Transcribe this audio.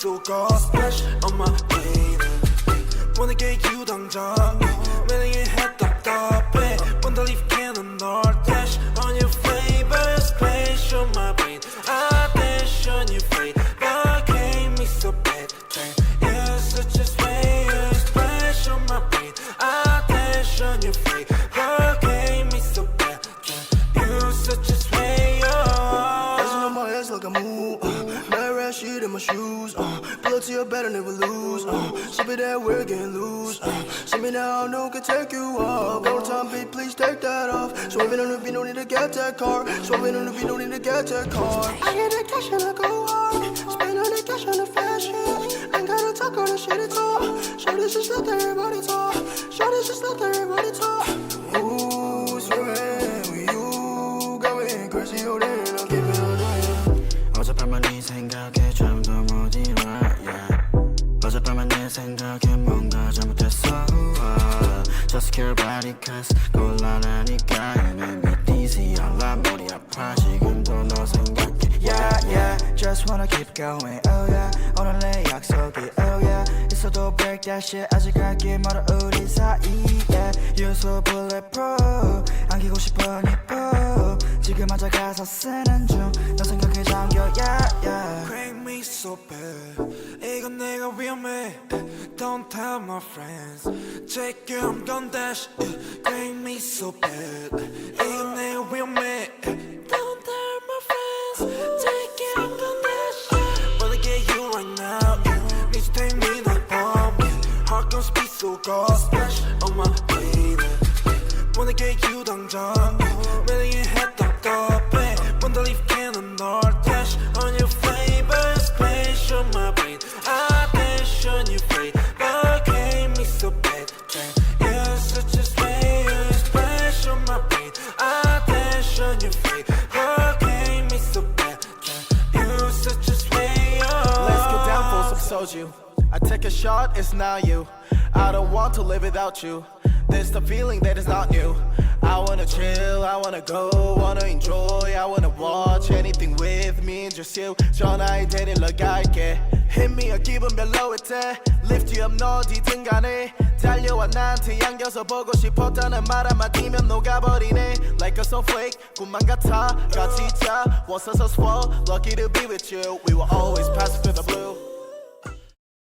쏘고 splash on my baby 모내게 유당적 매력에 해 답답해 Wonder if can 널 dash on your flavor splash on my brain I dash on your flavor gave me so bad you're such a slayer splash on my brain I dash on your flavor gave me so bad you're such a slayer dancing on my ass like a move red shit in my shoes pull up to your bed and never lose ship it that we're getting loose see me now, no can take you off go time beat, please take that off swerving on the beat, no need to get that car swerving on the beat, no need to get that car I get the cash and I go hard spend all the cash on the fashion ain't gotta talk all the shit at all show this just let everybody talk show this just let everybody talk ooh, swerving with you going crazy, oh then I'll keep it on 어젯밤만 네 생각에 잠도 못 일어 yeah. 어젯밤만 내 생각에 뭔가 잘못했어 Just care about it cause 곤란하니까 And I make dizzy 알람 머리 아파 지금도 너 생각해 Yeah yeah Just wanna keep going Oh yeah 오늘 내 약속이 Oh yeah 있어도 break that shit 아직 갈길 멀어 우리 사이 yeah You're so bulletproof 안기고 싶어 니뽀 지금 앉아가서 쓰는 중 너 생각에 잠겨 yeah yeah Crank me so bad 이건 내가 위험해 Don't tell my friends Check you I'm gon' dash Crank me so bad 이건 내가 위험해 Don't tell my friends Check you I'm gon' dash Wanna get you right now Need to take me that bomb Heart gon' speed so go Splash on my baby Wanna get you 당장 매력에 해 답답해 Wonder if can 널 dash on your flavor Splash on my brain I dash on your flavor gave me so bad you're such a slayer Splash on my brain I dash on your flavor gave me so bad you're such a slayer Let's get down for some soju I take a shot, it's not you I don't want to live without you There's the feeling that is not new I wanna chill, I wanna go, wanna enjoy I wanna watch anything with me and just you 전화에 데리러 갈게 Hit me a 기분 별로일 때 Lift you up 너 어디든 간에 달려와 나한테 안겨서 보고 싶었다는 말 한마디면 녹아버리네 Like a snowflake 꿈만 같아 같이 자 원서서 swell Lucky to be with you We will always pass through the blue